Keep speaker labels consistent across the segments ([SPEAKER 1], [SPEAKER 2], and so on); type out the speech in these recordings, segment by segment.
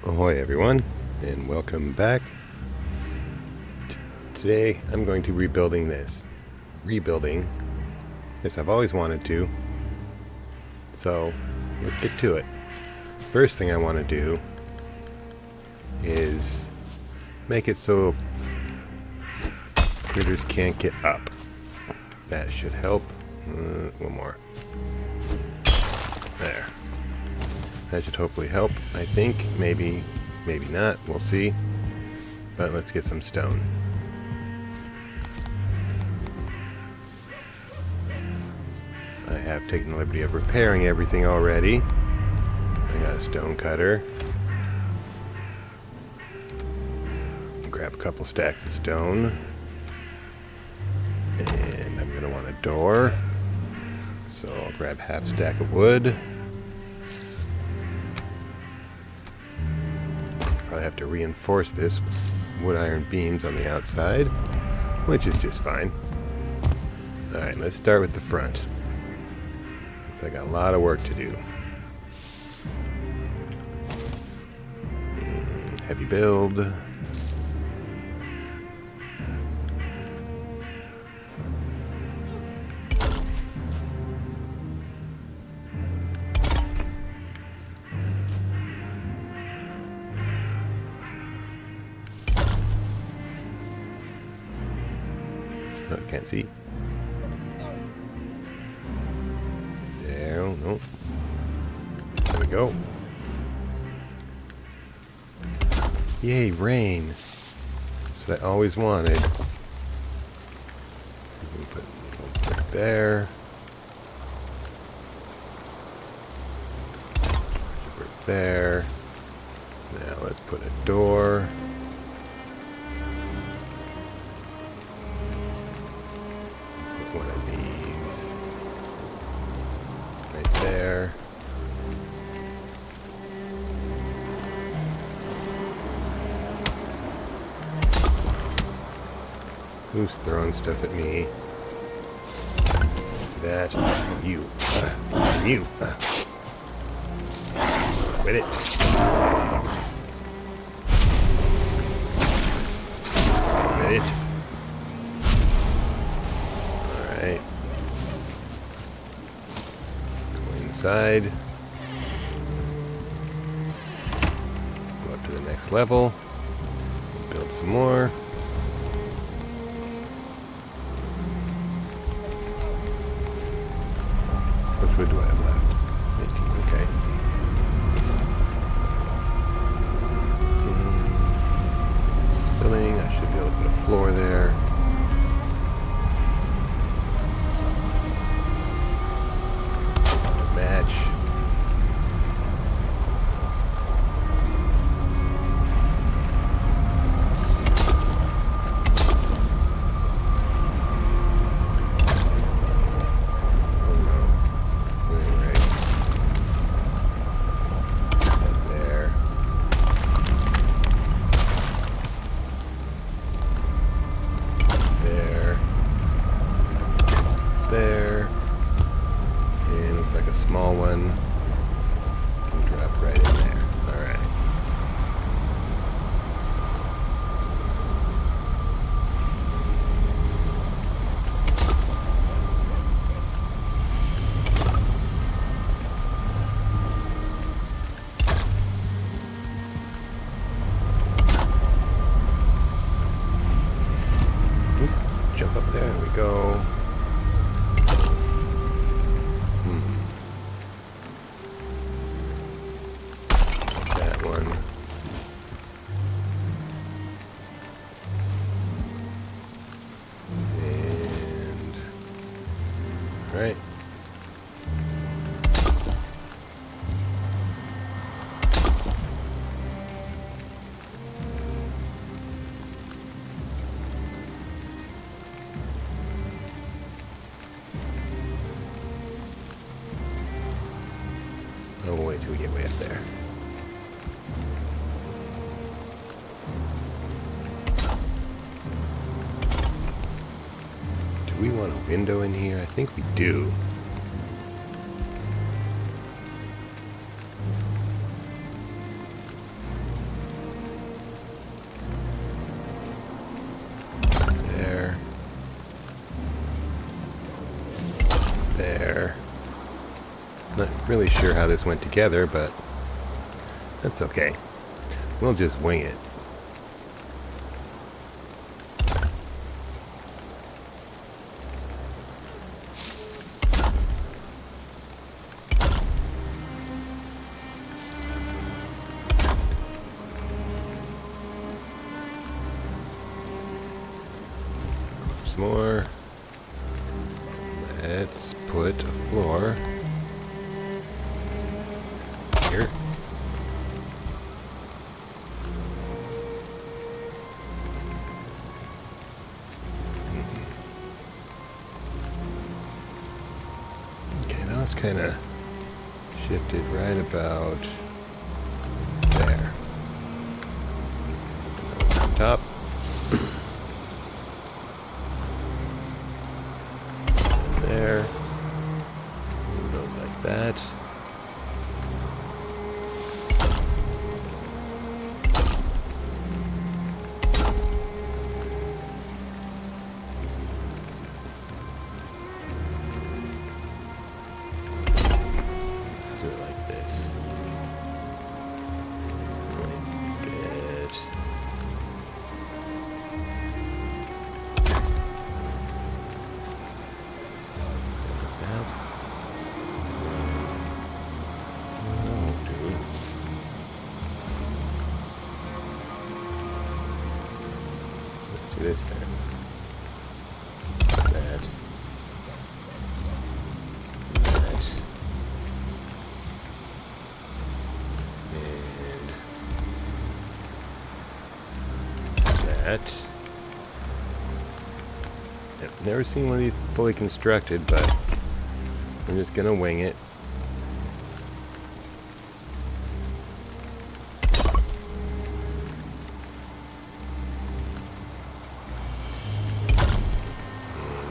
[SPEAKER 1] Ahoy everyone, and welcome back. Today I'm going to rebuilding this. I've always wanted to. So let's get to it. First thing I want to do is make it so critters can't get up. That should help. One more. There. That should hopefully help, I think. Maybe not. We'll see. But let's get some stone. I have taken the liberty of repairing everything already. I got a stone cutter. Grab a couple stacks of stone. And I'm going to want a door. So I'll grab half stack of wood. Probably have to reinforce this with wood iron beams on the outside, which is just fine. Alright, let's start with the front. Looks like I got a lot of work to do. Heavy build. Oh, can't see. There, no. There we go. Yay, rain. That's what I always wanted. So we can put it there. Brick there. Now let's put a door. Put one of these right there. Who's throwing stuff at me? That. You. You. Quit it. Quit it. Alright. Go inside. Go up to the next level. Build some more. What do I have left? 18, okay. Building, I should be able to put a floor there. Match. There, and looks like a small one can drop right in there. All right. Oop, jump up there. There we go. Right. Oh, we'll wait till we get way up there. Do we want a window in here? I think we do. really sure how this went together, but that's okay. We'll just wing it. More. Let's put a floor here. Okay, that was kind of shifted right about there. On top. There. Move those like that. Let's do it like this. Let's get this then. That. That. And that. Yep, never seen one of these fully constructed, but I'm just gonna wing it.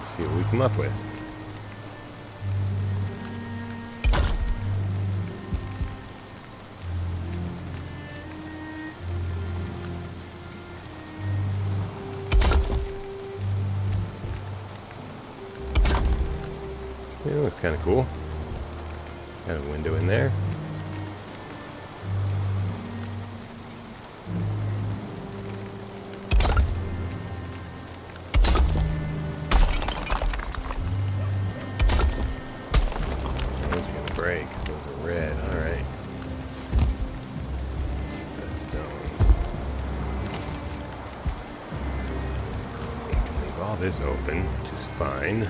[SPEAKER 1] See what we come up with. Yeah, it looks kind of cool. Got a window in there. Break. Those are red. Alright. That stone. Leave all this open, which is fine.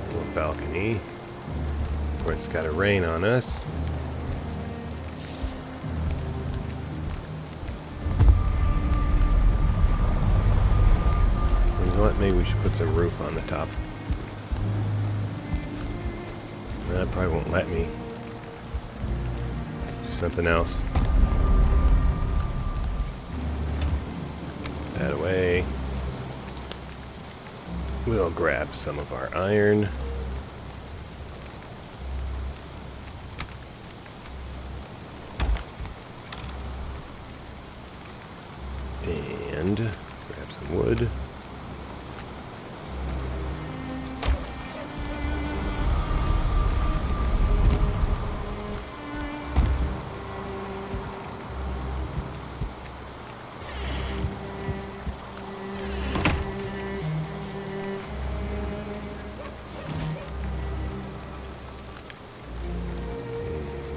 [SPEAKER 1] Little balcony. Of course, it's got to rain on us. You know what? Maybe we should put some roof on the top. That probably won't let me. Let's do something else. That away. We'll grab some of our iron. And grab some wood.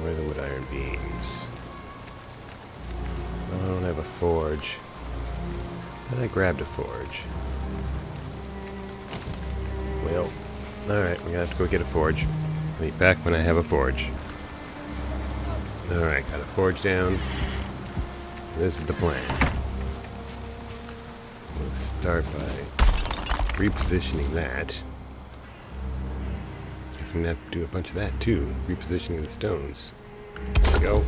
[SPEAKER 1] Where are the wood iron beams? Well, I don't have a forge. But I grabbed a forge. Well, alright, we're gonna have to go get a forge. I'll be back when I have a forge. Alright, got a forge down. This is the plan. We'll start by repositioning that. Guess I'm gonna have to do a bunch of that too. Repositioning the stones. There we go.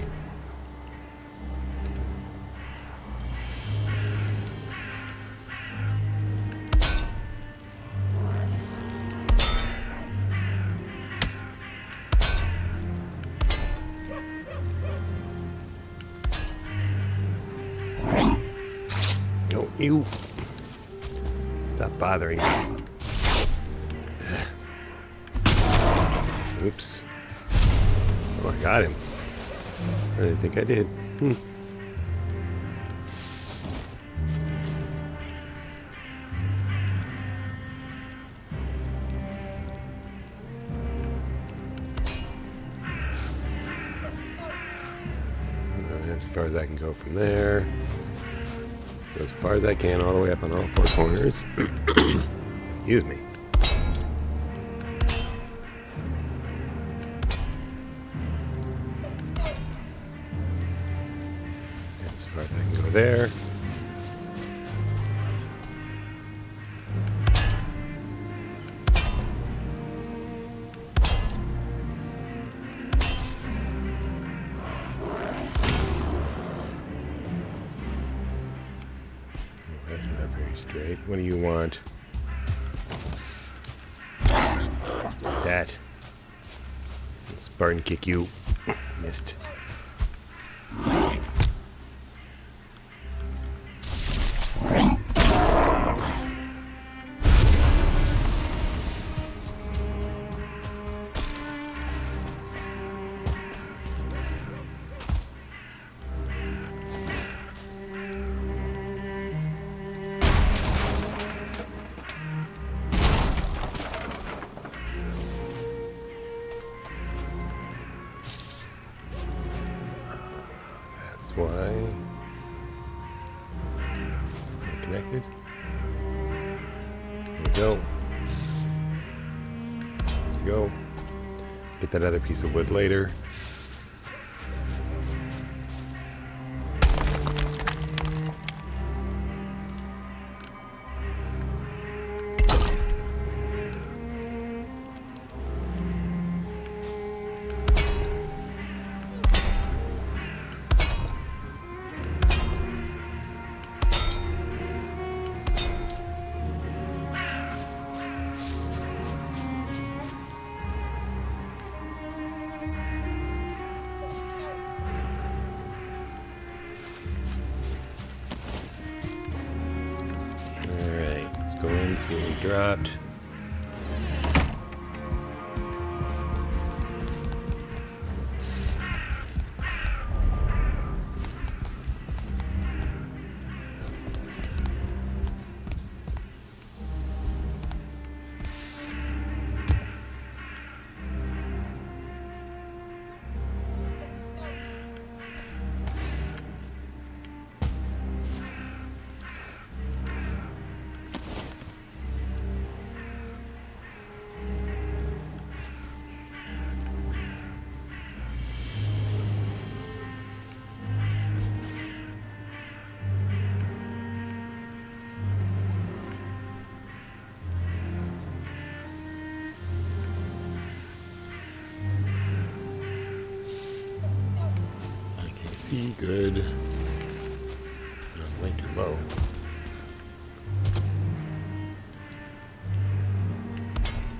[SPEAKER 1] Don't you stop bothering me. Oops. Oh, I got him. I didn't think I did. As far as I can go from there. Go as far as I can, all the way up on all four corners. Excuse me. As far as I can go there. That's not very straight. What do you want? That. Spartan kick you. Missed. Why? Connected. There we go. There we go. Get that other piece of wood later. Go in, see what we dropped. Good. Way too low.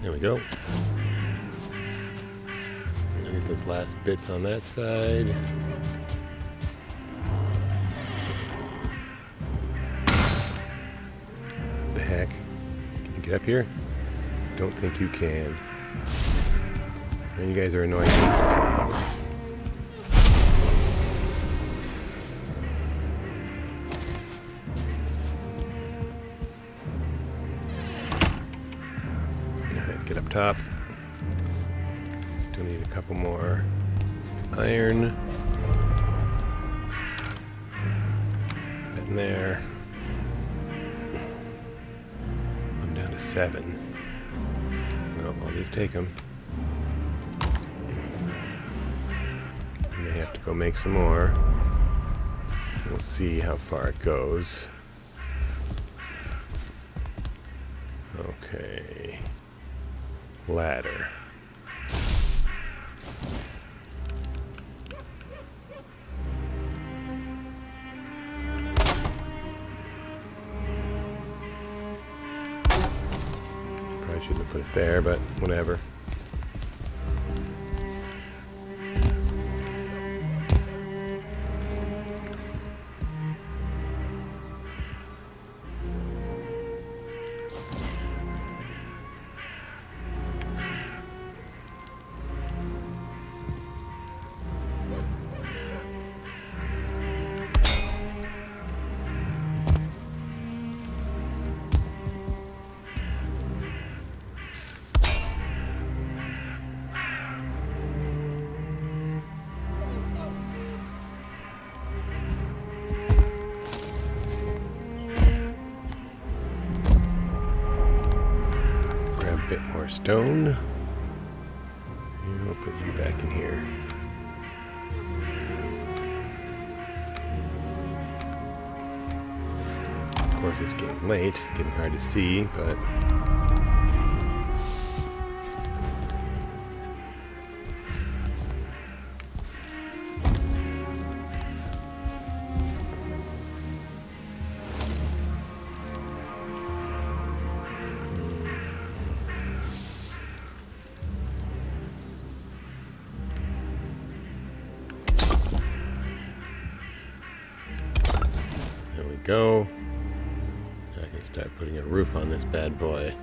[SPEAKER 1] There we go. Get those last bits on that side. The heck? Can you get up here? Don't think you can. And you guys are annoying me. Get up top. Still need a couple more iron. That in there. I'm down to 7. Well, I'll just take them. I may have to go make some more. We'll see how far it goes. Okay. Ladder. Probably shouldn't have put it there, but whatever. stone. And we'll put you back in here. Of course, it's getting late, getting hard to see, but there we go. I can start putting a roof on this bad boy.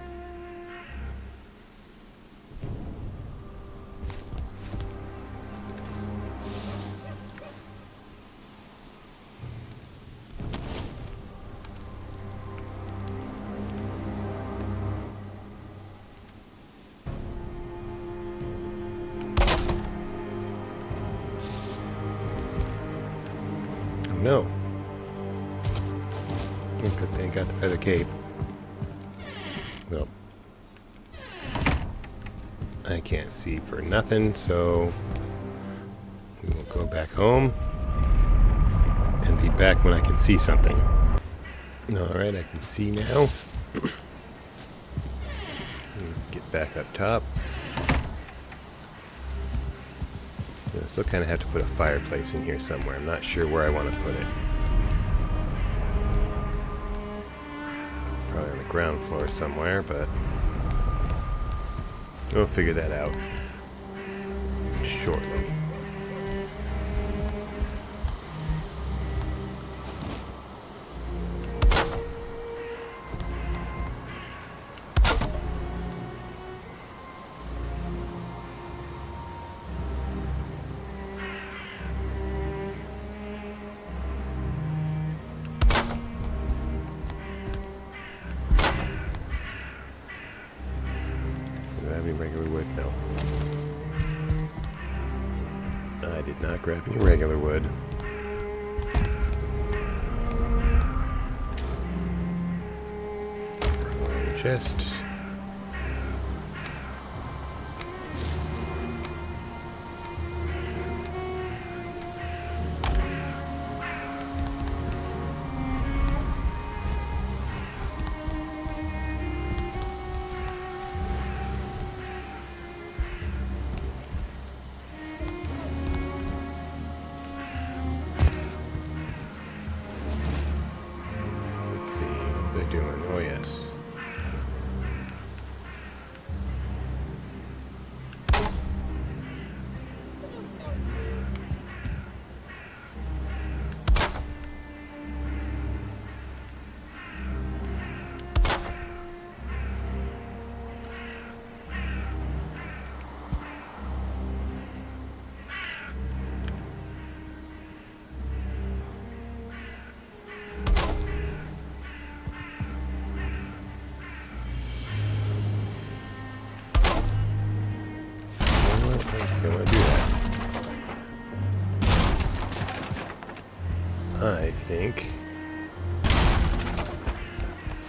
[SPEAKER 1] Oh no. Good thing I got the feather cape. Well, I can't see for nothing, so we will go back home and be back when I can see something. Alright, I can see now. Get back up top. I still kind of have to put a fireplace in here somewhere. I'm not sure where I want to put it. Probably on the ground floor somewhere, but we'll figure that out shortly. Regular wood? No. I did not grab any regular wood. Chest. Doing? Oh yes. Don't want to do that. I think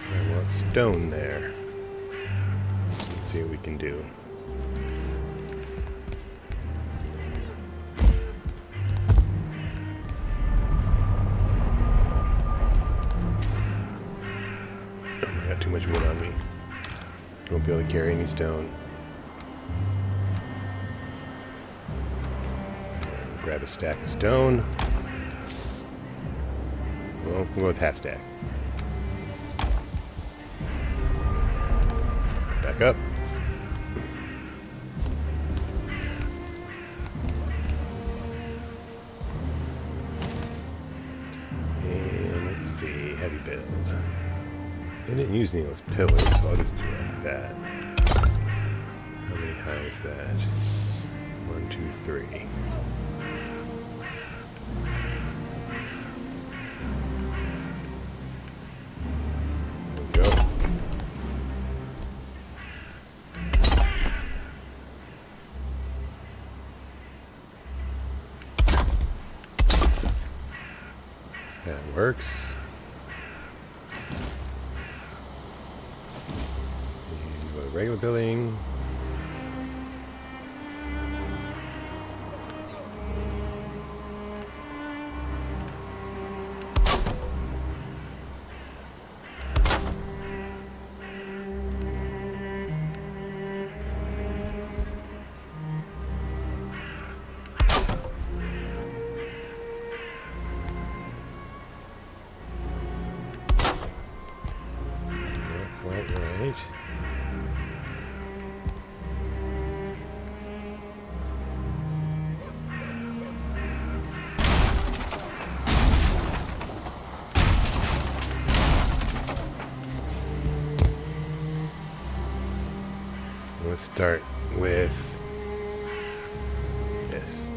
[SPEAKER 1] I want stone there. Let's see what we can do. I got too much wood on me. Won't be able to carry any stone. Grab a stack of stone. Well, we'll go with half stack. Back up. And let's see, heavy build. I didn't use any of those pillars, so I'll just do it like that. How many high is that? 1, 2, 3. That works. And go to regular building. Let's start with this.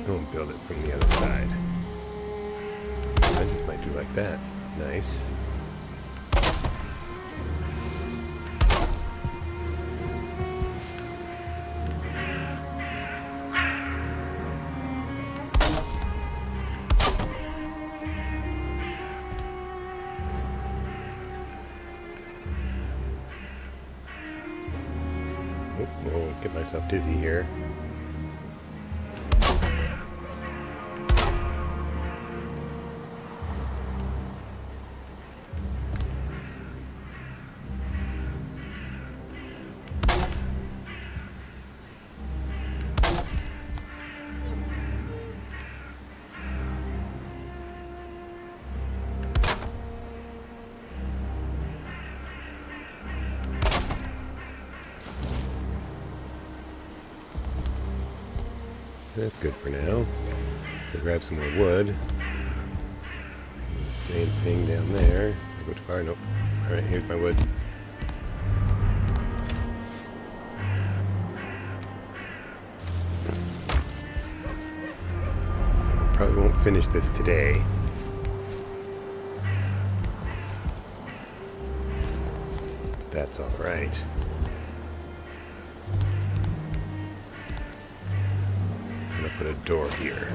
[SPEAKER 1] We'll build it from the other side. I just might do like that. Nice. I'll get myself dizzy here. That's good for now. I'll grab some more wood. Same thing down there. Did I go too far? Nope. Alright, here's my wood. Probably won't finish this today. But that's alright. Put a door here.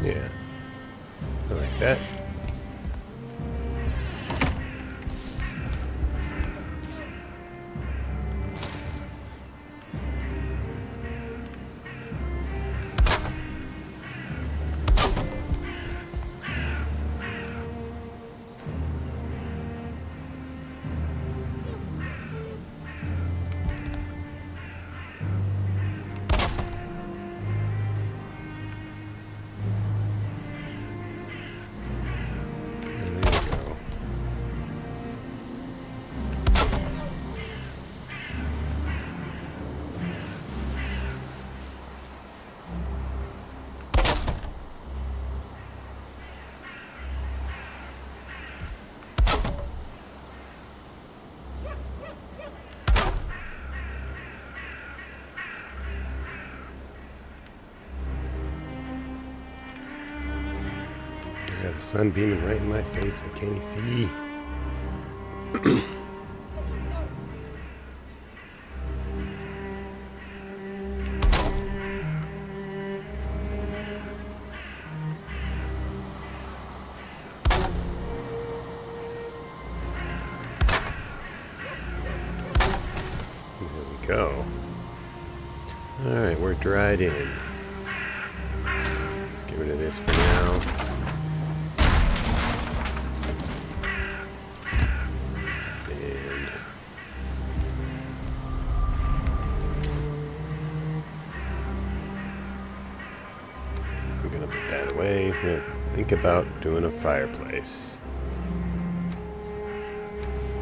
[SPEAKER 1] Yeah, I like that. Got the sun beaming right in my face. I can't even see. There we go. Alright, we're dried in. Let's get rid of this for now. We're gonna put that away. We'll think about doing a fireplace.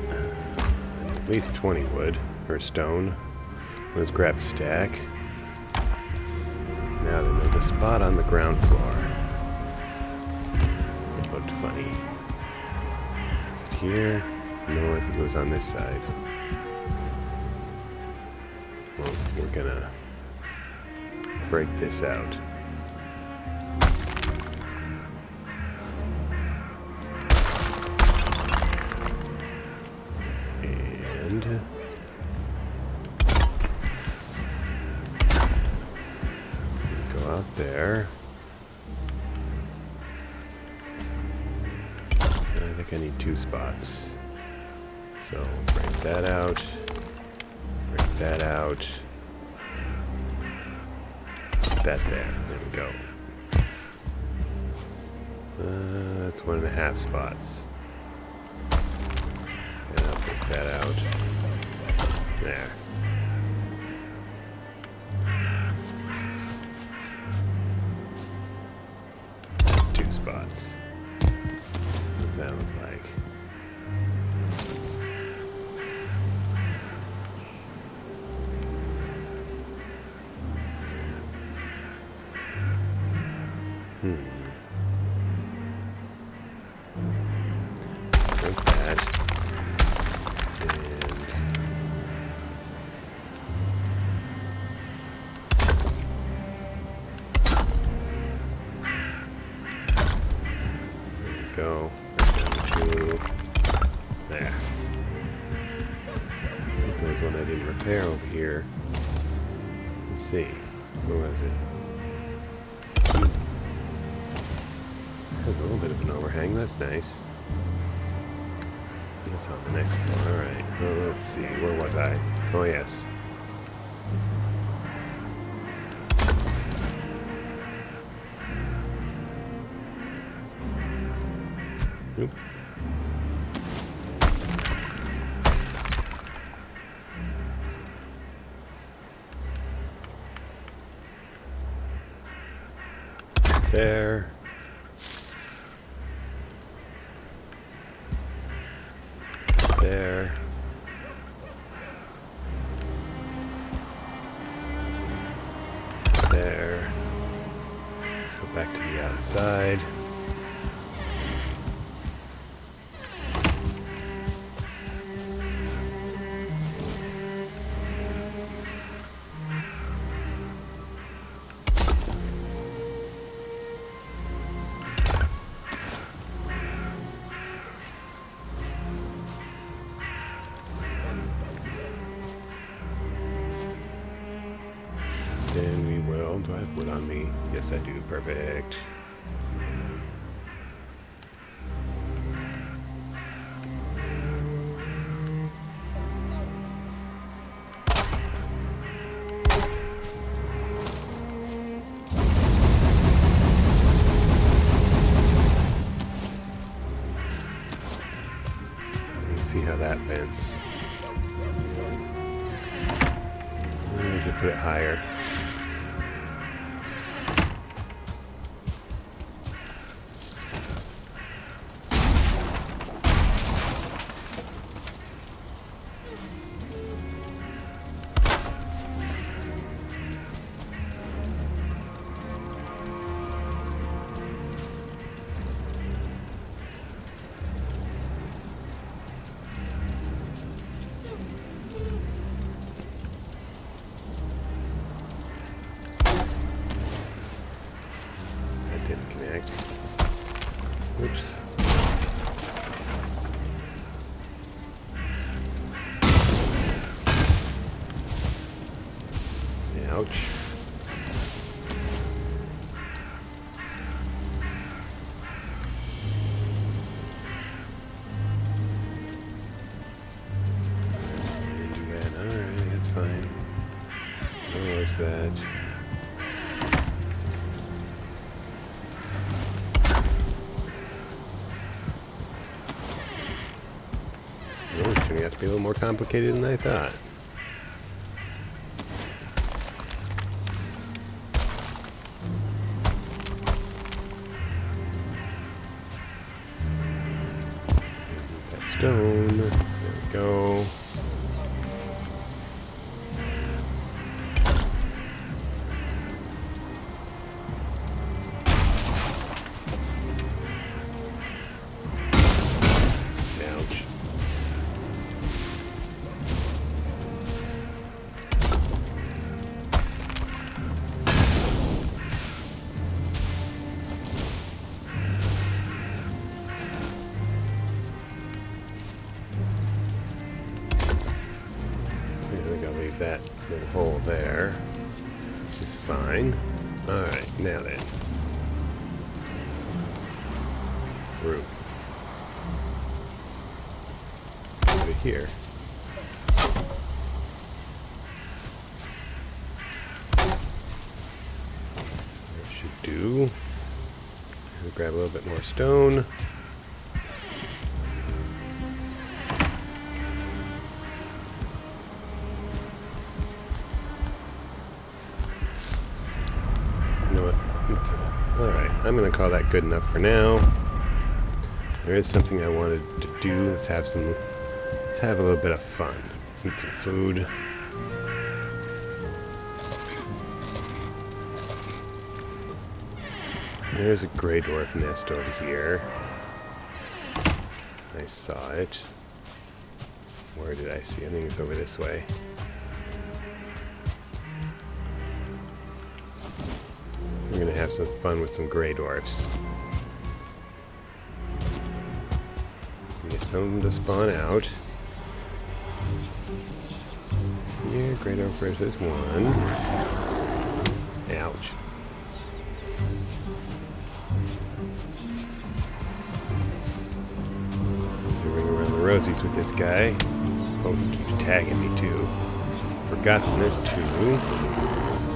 [SPEAKER 1] At least 20 wood or stone. Let's grab a stack. Now then, there's a spot on the ground floor. It looked funny. Is it here? No, I think it was on this side. Well, we're gonna break this out. And go out there. And I think I need 2 spots. So break that out. Break that out. Put that there. There we go. That's 1.5 spots. And I'll break that out. There. That's 2 spots. What does that look like? go. Right down to there. There was one I didn't repair over here. Let's see. Where was it? Has a little bit of an overhang. That's nice. It's on the next floor. Alright. Well, let's see. Where was I? Oh, yes. Oop. There. There. There. Go back to the outside. Then we will. Do I have wood on me? Yes, I do. Perfect. Let me see how that vents. We should put it higher. Didn't connect. Oops. Ouch. Didn't do that. Alright, that's fine. Where was that? Oh, it's turning out to be a little more complicated than I thought. That stone. There we go. Ouch. I think I'll leave that little hole there. It's fine. Alright, now then. Roof. Over here. That should do. I'll grab a little bit more stone. You know what? Alright, I'm going to call that good enough for now. There is something I wanted to do. Let's have a little bit of fun. Eat some food. There's a gray dwarf nest over here. I saw it. Where did I see it? I think it's over this way. We're gonna have some fun with some gray dwarfs. some of them to spawn out. Here, Great Oak Ridge, there's one. Ouch. Ring around the rosies with this guy. Oh, he keeps tagging me too. Forgotten there's two.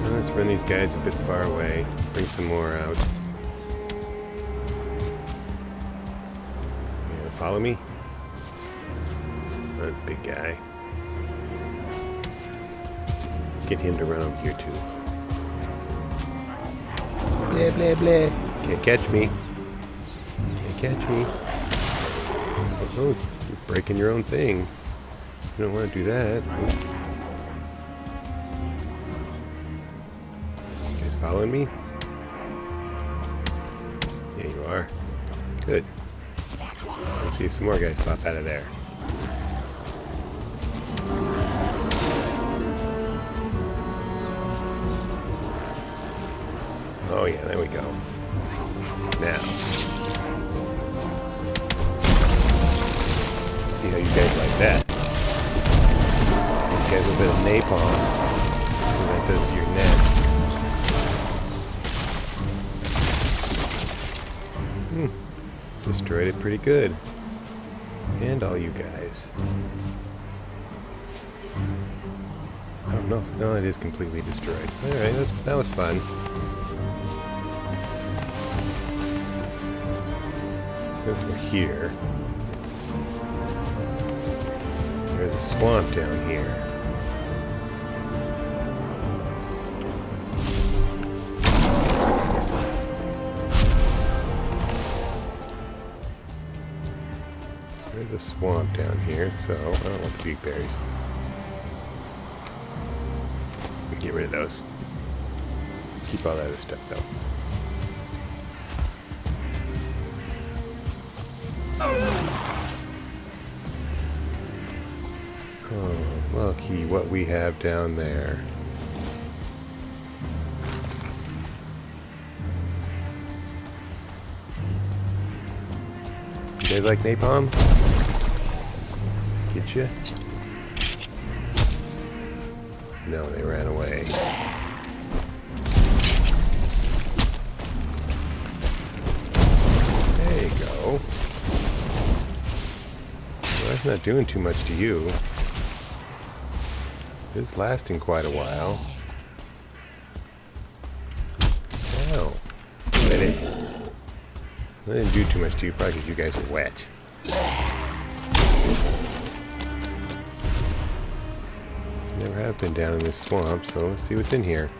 [SPEAKER 1] Now let's run these guys a bit far away. Bring some more out. You gonna follow me? That big guy. Get him to run over here too. Blah, blah, blah. Can't catch me. Can't catch me. Oh, you're breaking your own thing. You don't want to do that. You guys following me? Yeah, you are. Good. Let's see if some more guys pop out of there. Oh yeah, there we go. Now. See how you guys like that. You guys a bit of napalm. And that does to your nest. Destroyed it pretty good. And all you guys. I don't know. No, it is completely destroyed. Alright, that was fun. Since we're here, there's a swamp down here. There's a swamp down here, so I don't want the big berries. Get rid of those. Keep all that other stuff though. Oh, lucky what we have down there. You guys like napalm? Get you? No, they ran away. There you go. Well, that's not doing too much to you. It's lasting quite a while. Wow. I didn't do too much to you, probably because you guys are wet. Never have been down in this swamp, so let's see what's in here.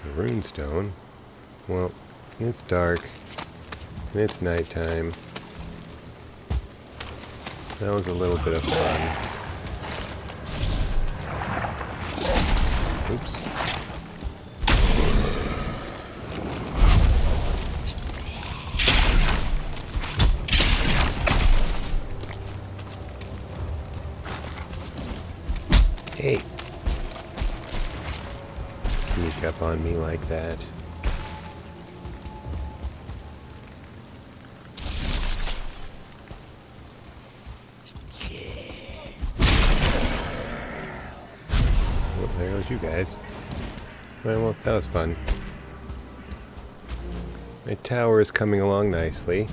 [SPEAKER 1] The runestone. Well, it's dark. And it's nighttime. That was a little bit of fun. Oops. Hey. Sneak up on me like that. There goes you guys. Well, that was fun. My tower is coming along nicely.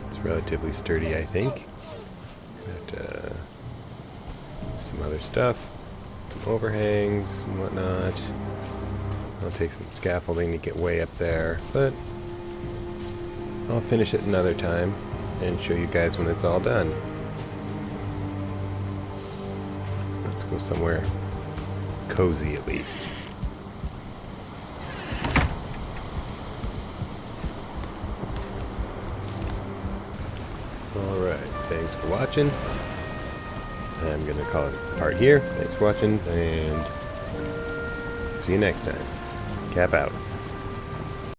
[SPEAKER 1] It's relatively sturdy, I think. Got some other stuff, some overhangs and whatnot. I'll take some scaffolding to get way up there, but I'll finish it another time and show you guys when it's all done. Go somewhere cozy at least. Alright, thanks for watching. I'm going to call it a part here. Thanks for watching, and see you next time. Cap out.